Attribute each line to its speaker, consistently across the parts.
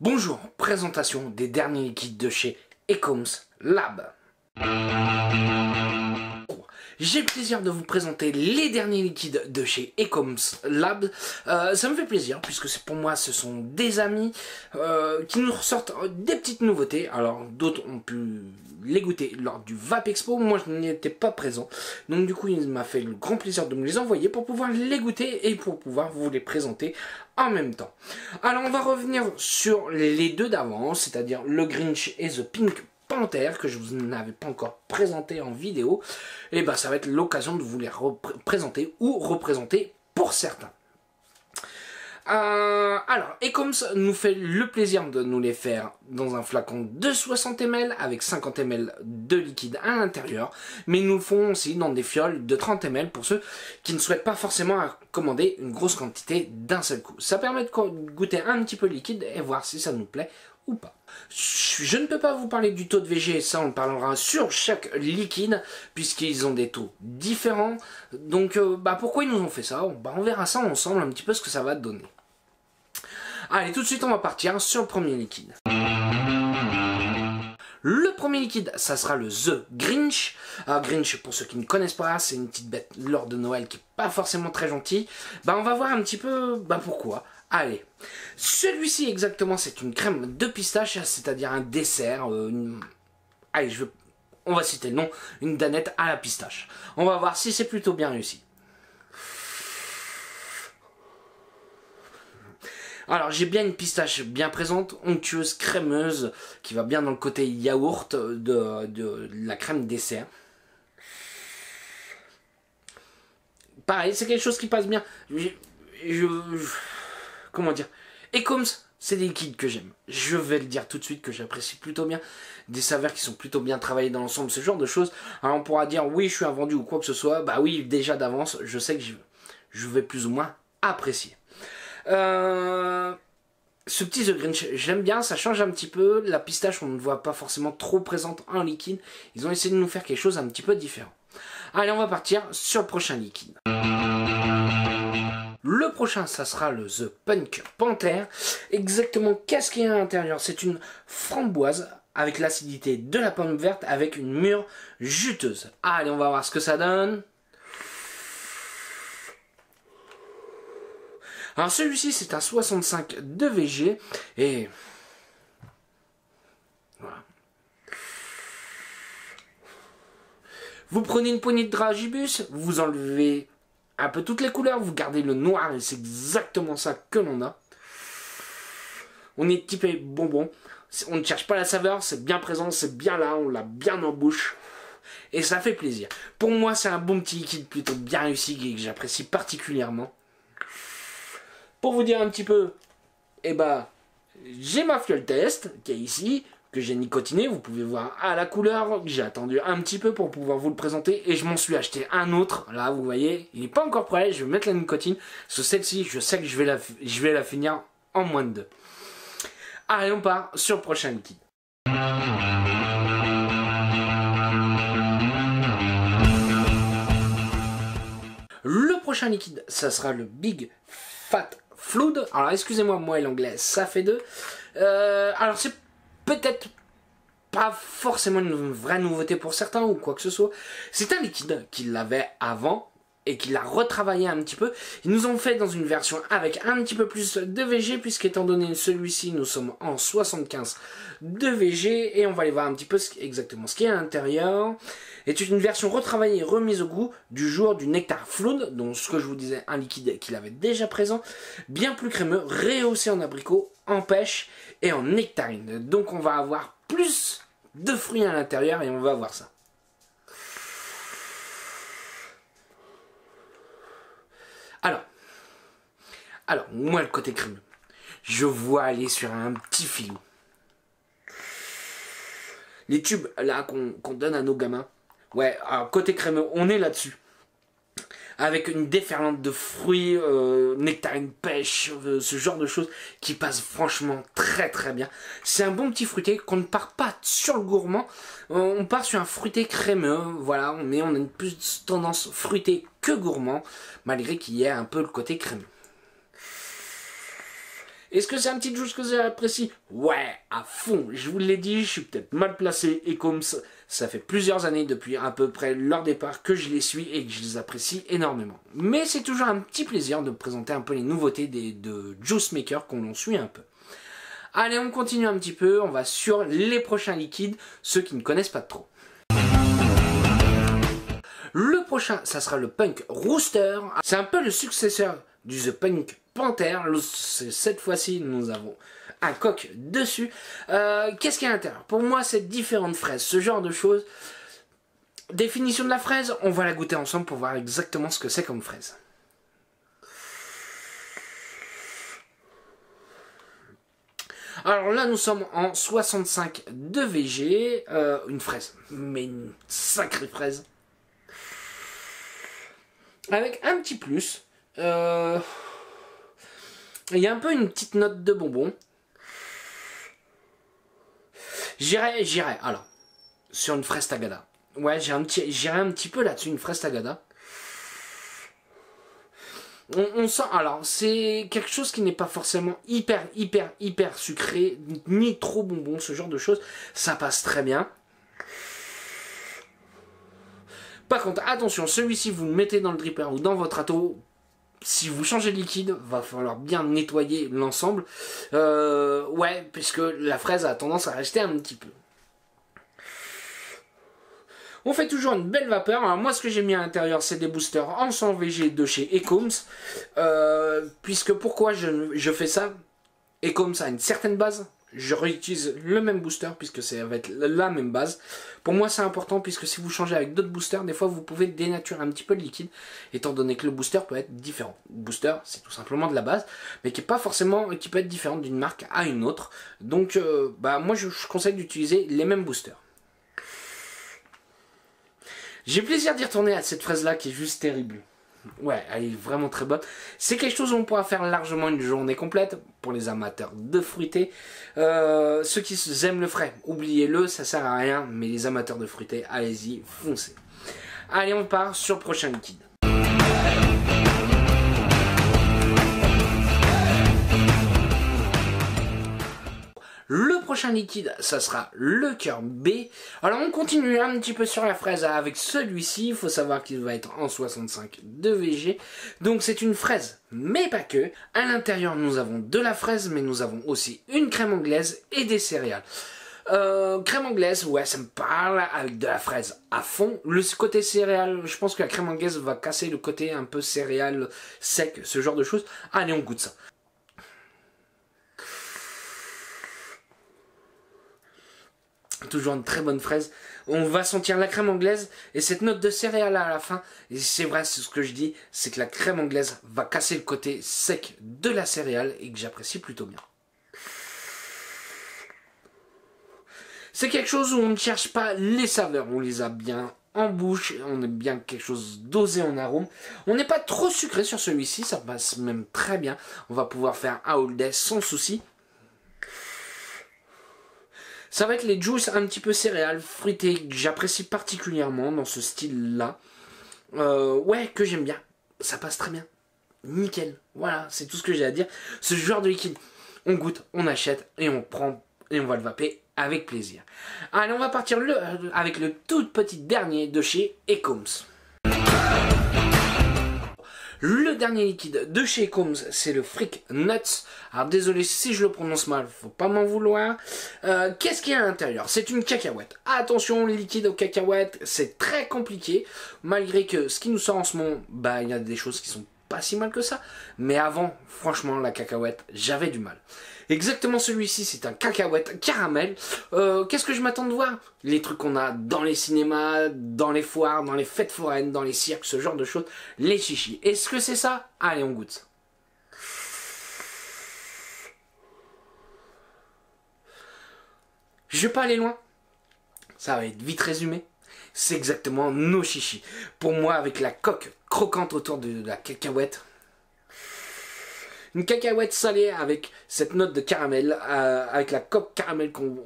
Speaker 1: Bonjour, présentation des derniers liquides de chez Ecoms Lab. J'ai le plaisir de vous présenter les derniers liquides de chez Ecoms Lab. Ça me fait plaisir puisque pour moi ce sont des amis qui nous ressortent des petites nouveautés. Alors d'autres ont pu les goûter lors du VAP Expo, moi je n'y étais pas présent. Donc du coup il m'a fait le grand plaisir de me les envoyer pour pouvoir les goûter et pour pouvoir vous les présenter en même temps. Alors on va revenir sur les deux d'avant, c'est-à-dire le Grinch et The Pink Panther, que je vous n'avais pas encore présenté en vidéo. Et ben ça va être l'occasion de vous les présenter ou représenter pour certains. Alors, Ecoms nous fait le plaisir de nous les faire dans un flacon de 60 ml avec 50 ml de liquide à l'intérieur, mais ils nous le font aussi dans des fioles de 30 ml pour ceux qui ne souhaitent pas forcément commander une grosse quantité d'un seul coup. Ça permet de goûter un petit peu le liquide et voir si ça nous plaît ou pas. Je ne peux pas vous parler du taux de VG, ça on parlera sur chaque liquide, puisqu'ils ont des taux différents. Donc pourquoi ils nous ont fait ça? On verra ça ensemble un petit peu ce que ça va donner. Allez, tout de suite on va partir sur le premier liquide. Le premier liquide, ça sera le The Grinch. Grinch, pour ceux qui ne connaissent pas, c'est une petite bête lors de Noël qui n'est pas forcément très gentille. On va voir un petit peu pourquoi. Allez, celui-ci exactement, c'est une crème de pistache, c'est-à-dire un dessert. Allez, on va citer le nom, une danette à la pistache. On va voir si c'est plutôt bien réussi. Alors j'ai bien une pistache bien présente, onctueuse, crémeuse, qui va bien dans le côté yaourt de la crème dessert. Pareil, c'est quelque chose qui passe bien. Comment dire? Ecoms, c'est des liquides que j'aime. Je vais le dire tout de suite que j'apprécie plutôt bien. Des saveurs qui sont plutôt bien travaillées dans l'ensemble, ce genre de choses. Alors on pourra dire oui, je suis un vendu ou quoi que ce soit. Bah oui, déjà d'avance, je sais que je vais plus ou moins apprécier. Ce petit The Grinch, j'aime bien, ça change un petit peu. La pistache, on ne voit pas forcément trop présente en liquide. Ils ont essayé de nous faire quelque chose un petit peu différent. Allez, on va partir sur le prochain liquide. Le prochain, ça sera le The Pink Panther. Exactement, qu'est-ce qu'il y a à l'intérieur? C'est une framboise avec l'acidité de la pomme verte avec une mûre juteuse. Allez, on va voir ce que ça donne. Alors celui-ci, c'est un 65 de VG. Et voilà. Vous prenez une poignée de dragibus, vous enlevez un peu toutes les couleurs, vous gardez le noir et c'est exactement ça que l'on a. On est typé bonbon, on ne cherche pas la saveur, c'est bien présent, c'est bien là, on l'a bien en bouche. Et ça fait plaisir. Pour moi, c'est un bon petit liquide plutôt bien réussi et que j'apprécie particulièrement. Pour vous dire un petit peu, j'ai ma fiole test qui est ici, que j'ai nicotiné, vous pouvez voir à la couleur, j'ai attendu un petit peu pour pouvoir vous le présenter et je m'en suis acheté un autre, là vous voyez, il n'est pas encore prêt, je vais mettre la nicotine, sur celle-ci je sais que je vais la finir en moins de 2. Allez, on part sur le prochain liquide. Le prochain liquide, ça sera le Big Fat Flood. Alors excusez-moi, moi et l'anglais, ça fait 2. Alors c'est peut-être pas forcément une vraie nouveauté pour certains ou quoi que ce soit. C'est un liquide qu'il avait avant et qu'il a retravaillé un petit peu. Ils nous ont fait dans une version avec un petit peu plus de VG, puisqu'étant donné celui-ci, nous sommes en 75 de VG et on va aller voir un petit peu exactement ce qu'il y a à l'intérieur. C'est une version retravaillée et remise au goût du jour du Nectar Flood, donc ce que je vous disais, un liquide qu'il avait déjà présent, bien plus crémeux, rehaussé en abricot, en pêche et en nectarine. Donc on va avoir plus de fruits à l'intérieur et on va voir ça. Alors, moi le côté crémeux, je vois aller sur un petit filou. Les tubes là qu'on donne à nos gamins, ouais, alors côté crémeux, on est là-dessus. Avec une déferlante de fruits, nectarine, pêche, ce genre de choses qui passe franchement très très bien. C'est un bon petit fruité qu'on ne part pas sur le gourmand, on part sur un fruité crémeux, voilà, mais on a une plus tendance fruitée que gourmand, malgré qu'il y ait un peu le côté crémeux. Est-ce que c'est un petit juice que j'apprécie? Ouais, à fond. Je vous l'ai dit, je suis peut-être mal placé. Et comme ça fait plusieurs années, depuis à peu près leur départ, que je les suis et que je les apprécie énormément. Mais c'est toujours un petit plaisir de présenter un peu les nouveautés de Juice Maker qu'on en suit un peu. Allez, on continue un petit peu, on va sur les prochains liquides, ceux qui ne connaissent pas trop. Le prochain, ça sera le Punk Rooster. C'est un peu le successeur du The Punk Panther. Cette fois-ci, nous avons un coq dessus. Qu'est-ce qu'il y a à l'intérieur? Pour moi, c'est différentes fraises, ce genre de choses. Définition de la fraise, on va la goûter ensemble pour voir exactement ce que c'est comme fraise. Alors là, nous sommes en 65 de VG, une fraise, mais une sacrée fraise. Avec un petit plus, il y a un peu une petite note de bonbon. J'irai, alors, sur une fraise tagada. Ouais, j'irai un petit peu là-dessus, une fraise tagada. On sent, alors c'est quelque chose qui n'est pas forcément hyper sucré, ni trop bonbon, ce genre de choses, ça passe très bien. Par contre, attention, celui-ci vous le mettez dans le dripper ou dans votre râteau, si vous changez de liquide, va falloir bien nettoyer l'ensemble, ouais, puisque la fraise a tendance à rester un petit peu. On fait toujours une belle vapeur. Alors moi, ce que j'ai mis à l'intérieur, c'est des boosters en 100 VG de chez Ecombs. Puisque pourquoi je fais ça? Ecombs a une certaine base. Je réutilise le même booster puisque ça va être la même base. Pour moi, c'est important puisque si vous changez avec d'autres boosters, des fois, vous pouvez dénaturer un petit peu le liquide, étant donné que le booster peut être différent. Le booster, c'est tout simplement de la base, mais qui peut être différent d'une marque à une autre. Donc, moi, je conseille d'utiliser les mêmes boosters. J'ai plaisir d'y retourner à cette fraise là qui est juste terrible. Ouais, elle est vraiment très bonne. C'est quelque chose où on pourra faire largement une journée complète pour les amateurs de fruité. Ceux qui aiment le frais, oubliez-le, ça sert à rien. Mais les amateurs de fruité, allez-y, foncez. Allez, on part sur le prochain liquide. Le prochain liquide, ça sera le cœur B. Alors on continue un petit peu sur la fraise avec celui-ci. Il faut savoir qu'il va être en 65 de VG. Donc c'est une fraise, mais pas que. À l'intérieur, nous avons de la fraise, mais nous avons aussi une crème anglaise et des céréales. Crème anglaise, ouais, ça me parle, avec de la fraise à fond. Le côté céréales, je pense que la crème anglaise va casser le côté un peu céréales sec, ce genre de choses. Allez, on goûte ça. Toujours une très bonne fraise. On va sentir la crème anglaise et cette note de céréales à la fin. Et c'est vrai, c'est ce que je dis, c'est que la crème anglaise va casser le côté sec de la céréale et que j'apprécie plutôt bien. C'est quelque chose où on ne cherche pas les saveurs, on les a bien en bouche, on a bien quelque chose dosé en arôme. On n'est pas trop sucré sur celui-ci, ça passe même très bien. On va pouvoir faire un all day sans souci. Ça va être les juices un petit peu céréales, fruitées, que j'apprécie particulièrement dans ce style-là. Ouais, que j'aime bien. Ça passe très bien. Nickel. Voilà, c'est tout ce que j'ai à dire. Ce genre de liquide, on goûte, on achète et on prend et on va le vaper avec plaisir. Allez, on va partir avec le tout petit dernier de chez Ecombs. Le dernier liquide de chez Ecombs, c'est le Freak Nuts. Alors désolé si je le prononce mal, faut pas m'en vouloir. Qu'est-ce qu'il y a à l'intérieur? C'est une cacahuète. Attention, les liquides aux cacahuètes, c'est très compliqué. Malgré que ce qui nous sort en ce moment, il y a des choses qui sont pas si mal que ça. Mais avant, franchement, la cacahuète, j'avais du mal. Exactement, celui-ci, c'est un cacahuète caramel. Qu'est-ce que je m'attends de voir? Les trucs qu'on a dans les cinémas, dans les foires, dans les fêtes foraines, dans les cirques, ce genre de choses. Les chichis. Est-ce que c'est ça? Allez, on goûte. Je vais pas aller loin. Ça va être vite résumé. C'est exactement nos chichis. Pour moi, avec la coque croquante autour de la cacahuète. Une cacahuète salée avec cette note de caramel, avec la coque caramel qu'on...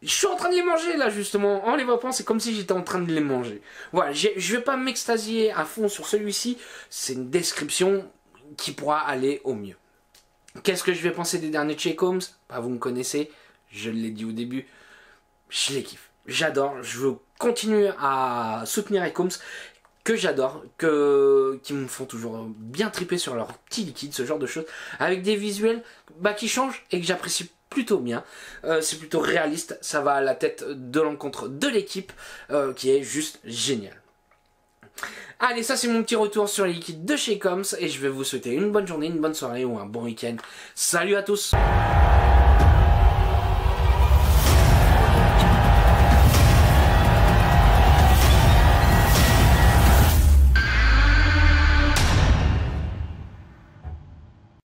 Speaker 1: Je suis en train de les manger là justement, en les voyant c'est comme si j'étais en train de les manger. Voilà, je vais pas m'extasier à fond sur celui-ci, c'est une description qui pourra aller au mieux. Qu'est-ce que je vais penser des derniers Chez Combs? Bah, vous me connaissez, je l'ai dit au début, je les kiffe. J'adore, je veux continuer à soutenir les Combs que j'adore, qui me font toujours bien triper sur leur petit liquide, ce genre de choses, avec des visuels qui changent et que j'apprécie plutôt bien. C'est plutôt réaliste, ça va à la tête de l'encontre de l'équipe, qui est juste génial. Allez, ça c'est mon petit retour sur les liquides de chez Combs et je vais vous souhaiter une bonne journée, une bonne soirée ou un bon week-end. Salut à tous!